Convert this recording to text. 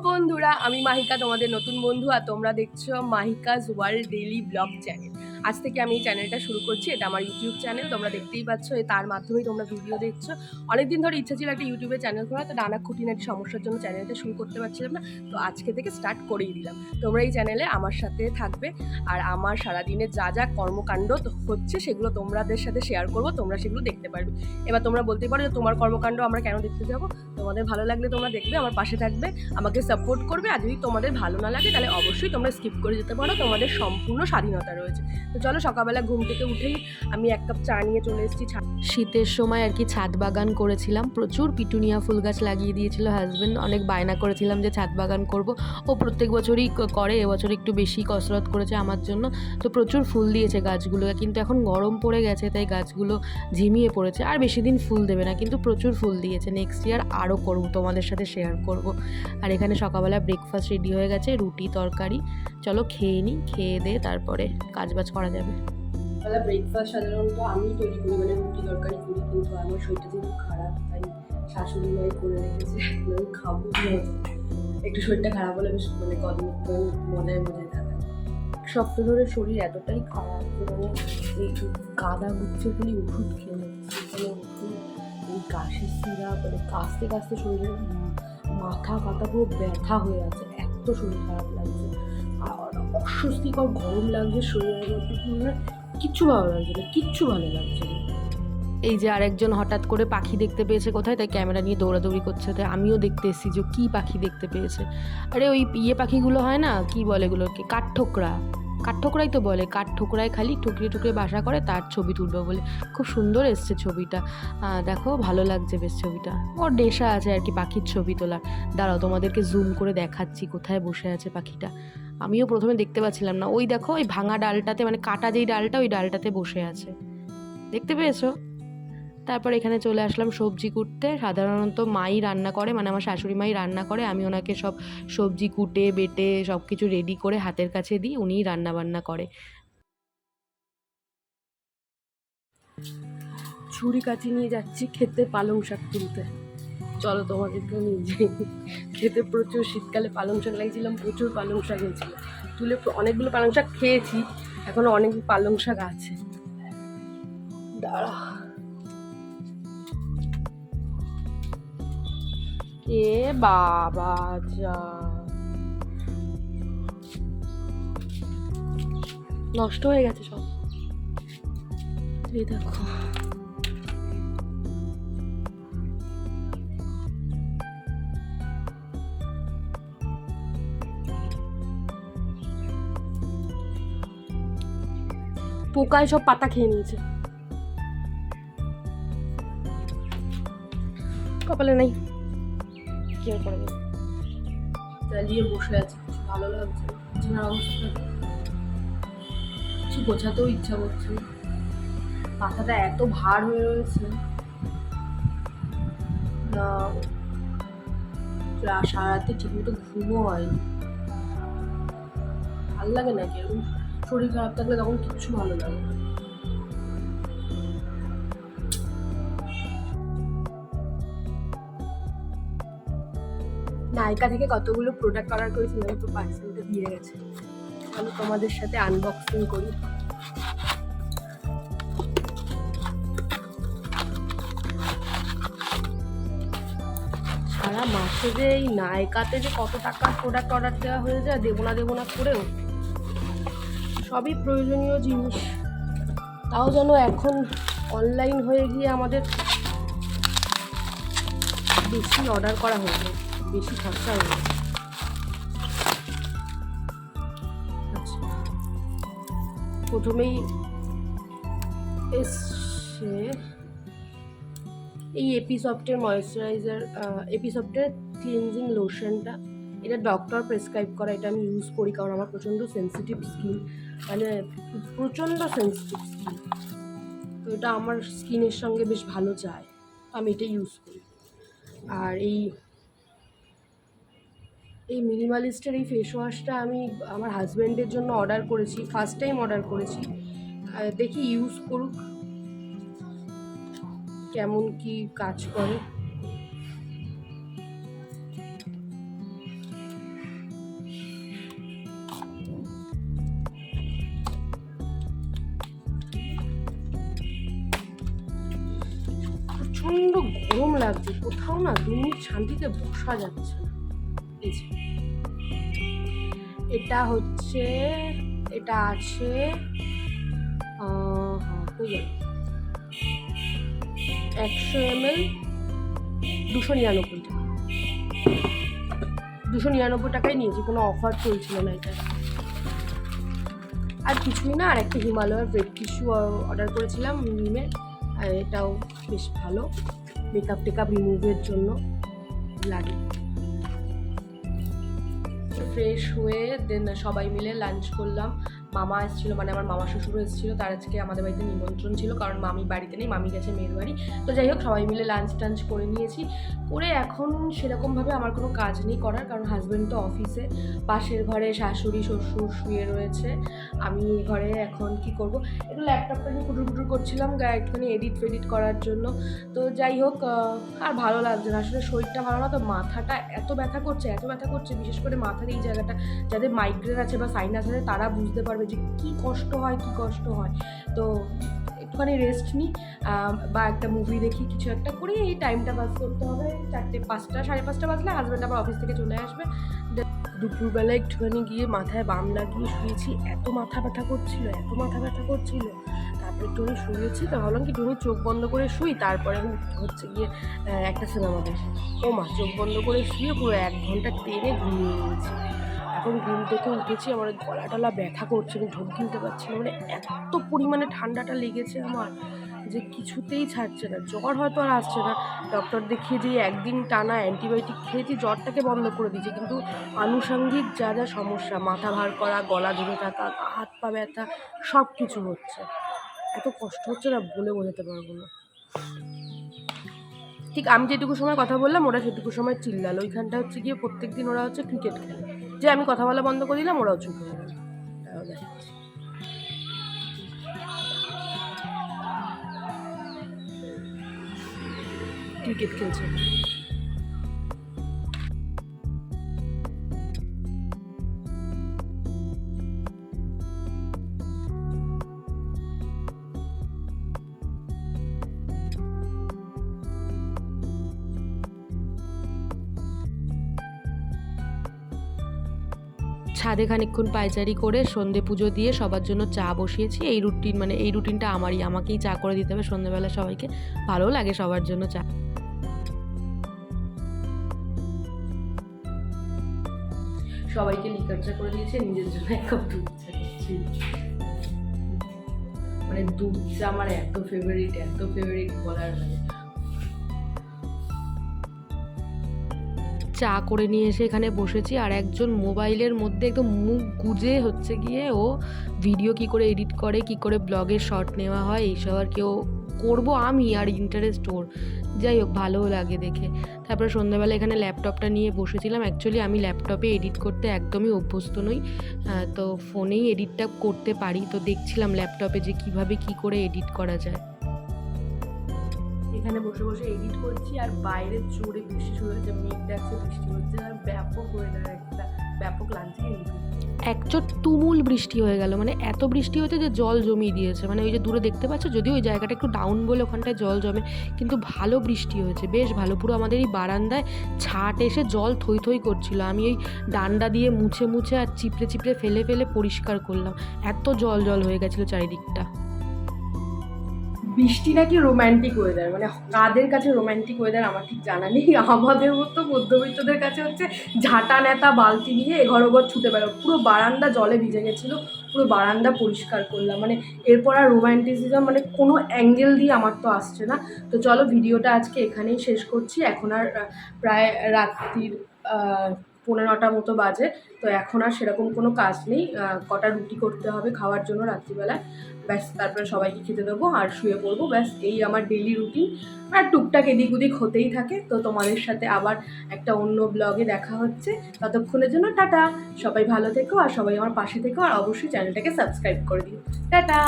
বন্ধুরা, আমি মাহিকা, তোমাদের নতুন বন্ধু। আর তোমরা দেখছো মাহিকাস ওয়ার্ল্ড ডেইলি ব্লগ চ্যানেল। আজ থেকে আমি এই চ্যানেলটা শুরু করছি। এটা আমার ইউটিউব চ্যানেল, তোমরা দেখতেই পাচ্ছ। তার মাধ্যমেই তোমরা ভিডিও দেখছো। অনেকদিন ধরে ইচ্ছা ছিল একটা ইউটিউবে চ্যানেল করা, তো নানা খুঁটিনাটি সমস্যার জন্য চ্যানেলটা শুরু করতে পারছিলাম না। তো আজকে থেকে স্টার্ট করেই দিলাম। তোমরা এই চ্যানেলে আমার সাথে থাকবে, আর আমার সারাদিনের যা যা কর্মকাণ্ড হচ্ছে সেগুলো তোমাদের সাথে শেয়ার করবো, তোমরা সেগুলো দেখতে পারবে। এবার তোমরা বলতে পারো যে তোমার কর্মকাণ্ড আমরা কেন দেখতে যাবো? তোমাদের ভালো লাগলে তোমরা দেখবে, আমার পাশে থাকবে, আমাকে সাপোর্ট করবে। আর যদি তোমাদের ভালো না লাগে তাহলে অবশ্যই তোমরা স্কিপ করে যেতে পারো, তোমাদের সম্পূর্ণ স্বাধীনতা রয়েছে। তো চলো, সকালবেলা ঘুম থেকে উঠেই আমি এক কাপ চা নিয়ে চলে এসেছি। শীতের সময় আর কি ছাদ বাগান করেছিলাম, প্রচুর পিটুনিয়া ফুল গাছ লাগিয়ে দিয়েছিল হাজব্যান্ড। অনেক বায়না করেছিলাম যে ছাদ বাগান করব, ও প্রত্যেক বছরই করে, এবছর একটু বেশি কসরত করেছে আমার জন্য। তো প্রচুর ফুল দিয়েছে গাছগুলোকে, কিন্তু এখন গরম পড়ে গেছে তাই গাছগুলো ঝিমিয়ে পড়েছে, আর বেশি দিন ফুল দেবে না, কিন্তু প্রচুর ফুল দিয়েছে। নেক্সট ইয়ার আরও করব, তোমাদের সাথে শেয়ার করব। আর এখানে সকালবেলা ব্রেকফাস্ট রেডি হয়ে গেছে, রুটি তরকারি। চলো খেয়ে নিই, খেয়ে দিয়ে তারপরে কাজবাজ করা যাবে। সকালে ব্রেকফাস্ট সাধারণত আমি তৈরি করি, মানে রুটি তরকারি করি, কিন্তু আমার শরীরটা যেহেতু খারাপ তাই শাশুড়ি মাই করে রেখেছে। আমি খাবো, একটু শরীরটা খারাপ হলে বেশ মানে কদিন একটু মজায় মজায় থাকে। সপ্তাহ ধরে শরীর এতটাই খারাপ যে মানে এই কাদা গুচ্ছগুলি ওষুধ খেয়ে নিচ্ছি, মানে ওষুধ, এই কাশির সিরাপ, মানে কাশতে কাশতে শরীরের মাথা কাটা পুরো ব্যথা হয়ে আছে, এত শরীর খারাপ লাগছে। আর অস্বস্তিকর গরম লাগছে শরীরের মধ্যে, মানে কিচ্ছু ভালো লাগছে না, কিচ্ছু ভালো লাগছে না। এই যে আরেকজন হঠাৎ করে পাখি দেখতে পেয়েছে কোথায়, তাই ক্যামেরা নিয়ে দৌড়াদৌড়ি করছে। তাই আমিও দেখতে এসেছি যে কী পাখি দেখতে পেয়েছে। আরে ওই পাখিগুলো হয় না, কি বলে এগুলোকে, কাঠঠোকরা, কাঠঠোকরাই তো বলে। কাঠঠোকরায় খালি ঠুকরে ঠুকরে বাসা করে, তার ছবি তুলবো বলে। খুব সুন্দর এসছে ছবিটা, দেখো ভালো লাগছে বেশ ছবিটা। ওর নেশা আছে আর কি পাখির ছবি তোলার। দাঁড়াও তোমাদেরকে জুম করে দেখাচ্ছি কোথায় বসে আছে পাখিটা। আমিও প্রথমে দেখতে পাচ্ছিলাম না। ওই দেখো, ওই ভাঙা ডালটাতে, মানে কাটা যেই ডালটা, ওই ডালটাতে বসে আছে, দেখতে পেয়েছো? তারপর এখানে চলে আসলাম সবজি কুটতে। সাধারণত মাই রান্না করে, মানে আমার শাশুড়ি মাই রান্না করে, আমি ওনাকে সব সবজি কুটে বেটে সব কিছু রেডি করে হাতের কাছে দিই, উনিই রান্না বান্না করে। ছুরি কাচি নিয়ে যাচ্ছি খেতে পালং শাক তুলতে। চলো তোমাদেরকেও নিয়ে যাই। খেতে প্রচুর, শীতকালে পালং শাক লাগিয়েছিলাম, প্রচুর পালং শাক হয়েছিল। তুলে অনেকগুলো পালং শাক খেয়েছি, এখনো অনেক পালং শাক আছে। দাঁড়া, এ বাবা যা, নষ্ট হয়ে গেছে সব। এই দেখো, পোকায় সব পাতা খেয়ে নিয়েছে। কপালে নাই, কি আর করা যাবে। চালিয়ে বসে আছি, কিছু ভালো লাগছে না, বিছানার অবস্থা কিছু গোছাতেও ইচ্ছা করছে না। মাথাটা এত ভার হয়ে রয়েছে না, সারা রাতে ঠিকমতো ঘুমও হয়নি। ভালো লাগে না, কেরকম শরীর খারাপ থাকলে তখন কিচ্ছু ভালো লাগে না। নাইকা থেকে কতগুলো প্রোডাক্ট অর্ডার করেছিলাম, তো পার্সেলটা দিয়ে গেছে। আমি তোমাদের সাথে আনবক্সিং করি। সারা মাসে যে এই নাইকাতে যে কত টাকার প্রোডাক্ট অর্ডার দেওয়া হয়ে যায়, দেবো না করেও। সবই প্রয়োজনীয় জিনিস, তাও যেন এখন অনলাইন হয়ে গিয়ে আমাদের বেশি অর্ডার করা হয়ে যায়, বেশি খরচা হয়ে যায়। আচ্ছা, প্রথমেই এসছে এই এপিসফটের ময়েশ্চারাইজার, এপিসফটের ক্লিনজিং লোশনটা। এটা ডক্টর প্রেসক্রাইব করা, এটা আমি ইউজ করি কারণ আমার প্রচণ্ড সেন্সিটিভ স্কিন, মানে প্রচণ্ড সেন্সিটিভ স্কিন। তো এটা আমার স্কিনের সঙ্গে বেশ ভালো যায়, আমি এটা ইউজ করি। আর এই মিনিমালিস্টের এই ফেস ওয়াশটা আমি আমার হাজব্যান্ডের জন্য অর্ডার করেছি, ফার্স্ট টাইম অর্ডার করেছি। দেখি ইউজ করুক, কেমন কি কাজ করে। প্রচণ্ড গরম লাগছে, কোথাও না 2 মিনিট শান্তিতে বসা যাচ্ছে না। এই যে এটা হচ্ছে, এটা আছে 100 ml 299 টাকা। 299 টাকায় নিয়েছি, কোনো অফার চলছিল না এটা। আর কিছুই না, আর একটা হিমালয়ের ব্রেড টিস্যু অর্ডার করেছিলাম নিমের, আর এটাও বেশ ভালো, মেকআপ টেকআপ রিমুভের জন্য লাগে। ফ্রেশ হয়ে দেন সবাই মিলে লাঞ্চ করলাম। মামা এসেছিলো, মানে আমার মামা শ্বশুরও এসেছিলো, তার আজকে আমাদের বাড়িতে নিমন্ত্রণ ছিল, কারণ মামি বাড়িতে নেই, মামি গেছে মেয়ের বাড়ি। তো যাই হোক, সবাই মিলে লাঞ্চ টাঞ্চ করে নিয়েছি। করে এখন সেরকমভাবে আমার কোনো কাজ নেই করার, কারণ হাজব্যান্ড তো অফিসে, পাশের ঘরে শাশুড়ি শ্বশুর শুয়ে রয়েছে, আমি এই ঘরে এখন কি করব, একটু ল্যাপটপটা নিয়ে কুটুর করছিলাম একটুখানি এডিট ফেডিট করার জন্য। তো যাই হোক, আর ভালো লাগছে না, আসলে শরীরটা ভালো না তো, মাথাটা এত ব্যথা করছে, বিশেষ করে মাথার এই জায়গাটা। যাদের মাইগ্রেন আছে বা সাইনাস আছে তারা বুঝতে পারবে যে কী কষ্ট হয়। তো একটুখানি রেস্ট নিই, বা একটা মুভি দেখি, কিছু একটা করি, এই টাইমটা পাস করতে হবে। 4টে 5টা 5:30 বাজলে হাজব্যান্ড আবার অফিস থেকে চলে আসবে। দুপুরবেলা একটুখানি গিয়ে মাথায় বাম লাগিয়ে শুয়েছি, এত মাথা ব্যথা করছিল। তারপরে একটুখানি শুয়েছি, তো ভাবলাম কি একটুখানি চোখ বন্ধ করে শুই, তারপরে হচ্ছে গিয়ে একটা সিনেমা দেখি। চোখ বন্ধ করে শুয়ে পুরো 1 ঘন্টা টেনে ঘুমিয়ে নিয়েছি। এখন ঘুম থেকে উঠেছি, আমার গলা টলা ব্যথা করছে, আমি ঢোক গিলতে পারছি না, মানে এত পরিমাণে ঠান্ডাটা লেগেছে আমার যে কিছুতেই ছাড়ছে না। জ্বর হয়তো আর আসছে না, ডক্টর দেখিয়ে যে 1 দিন টানা অ্যান্টিবায়োটিক খেয়েছি, জ্বরটাকে বন্ধ করে দিয়েছি, কিন্তু আনুষঙ্গিক যা সমস্যা, মাথা ভার করা, গলা ধরে থাকা, হাত পা ব্যথা, সব কিছু হচ্ছে। এত কষ্ট হচ্ছে না, বলে বোঝাতে পারবো না। ঠিক আমি যেটুকু সময় কথা বললাম, ওরা সেটুকু সময় চিল্লালো। ওইখানটা হচ্ছে গিয়ে প্রত্যেক দিন ওরা হচ্ছে ক্রিকেট খেলে, যে আমি কথা বলা বন্ধ করে দিলাম, ওরাও চুপ হয়ে গেল। ক্রিকেট খেলছে। ছাদে খানিকক্ষণ পায়চারি করে সন্ধে পুজো দিয়ে সবার জন্য চা বসিয়েছি। এই রুটিনটা আমাকেই চা করে দিতে হবে সন্ধেবেলা সবাইকে, ভালো লাগে সবার জন্য চা। সবাইকে লিকার চা করে দিয়েছে, নিজের জন্য 1 কাপ দুধ চা করছি। মানে দুধ চা আমার এত ফেভারিট বলার মানে। চা করে নিয়ে এসে এখানে বসেছি, আর একজন মোবাইলের মধ্যে একদম মুখ গুজে হচ্ছে গিয়ে ও ভিডিও কি করে এডিট করে, কি করে ব্লগের শর্ট নেওয়া হয়, এইসব আর কেউ করবো আমি, আর ইন্টারেস্ট ওর। যাই হোক, ভালোও লাগে দেখে। তারপরে সন্ধ্যাবেলা এখানে ল্যাপটপটা নিয়ে বসেছিলাম। অ্যাকচুয়ালি আমি ল্যাপটপে এডিট করতে একদমই অভ্যস্ত নই, তো ফোনেই এডিটটা করতে পারি। তো দেখছিলাম ল্যাপটপে যে কিভাবে কি করে এডিট করা যায়। এখানে বসে এডিট করছি, আর বাইরে জোরে বৃষ্টি শুরু হয়েছে, মেঘ ডাকছে, বৃষ্টি হচ্ছে, আর ব্যাপক লাগছে। একচোট তুমুল বৃষ্টি হয়ে গেল, মানে এত বৃষ্টি হয়েছে যে জল জমিয়ে দিয়েছে। মানে ওই যে দূরে দেখতে পাচ্ছ, যদিও ওই জায়গাটা একটু ডাউন বলে ওখানটায় জল জমে, কিন্তু ভালো বৃষ্টি হয়েছে, বেশ ভালো। পুরো আমাদের এই বারান্দায় ছাট এসে জল থই করছিল। আমি ওই ডান্ডা দিয়ে মুছে আর চিপড়ে ফেলে পরিষ্কার করলাম, এত জল হয়ে গেছিলো চারিদিকটা। বৃষ্টি নাকি রোম্যান্টিক ওয়েদার, মানে কাদের কাছে রোম্যান্টিক ওয়েদার আমার ঠিক জানা নেই। আমাদের মতো মধ্যবিত্তদের কাছে হচ্ছে ঝাঁটা নেতা বালতি নিয়ে এঘর ওঘর ছুটে বেড়াও। পুরো বারান্দা জলে ভিজে গেছিলো, পুরো বারান্দা পরিষ্কার করলাম। মানে এরপর আর রোম্যান্টিসিজম মানে কোনো অ্যাঙ্গেল দিয়ে আমার তো আসছে না। তো চলো, ভিডিওটা আজকে এখানেই শেষ করছি। এখন আর প্রায় রাত্রির 9:15 মতো বাজে, তো এখন আর সেরকম কোনো কাজ নেই। কটা রুটি করতে হবে খাওয়ার জন্য রাত্রিবেলায়, ব্যাস। তারপরে সবাইকে খেতে দেবো আর শুয়ে পড়বো, ব্যাস। এই আমার ডেইলি রুটিন, আর টুকটাক এদিক ওদিক হতেই থাকে। তো তোমাদের সাথে আবার একটা অন্য ব্লগে দেখা হচ্ছে, ততক্ষণের জন্য টাটা। সবাই ভালো থেকো, আর সবাই আমার পাশে থেকো, আর অবশ্যই চ্যানেলটাকে সাবস্ক্রাইব করে দিও। টাটা।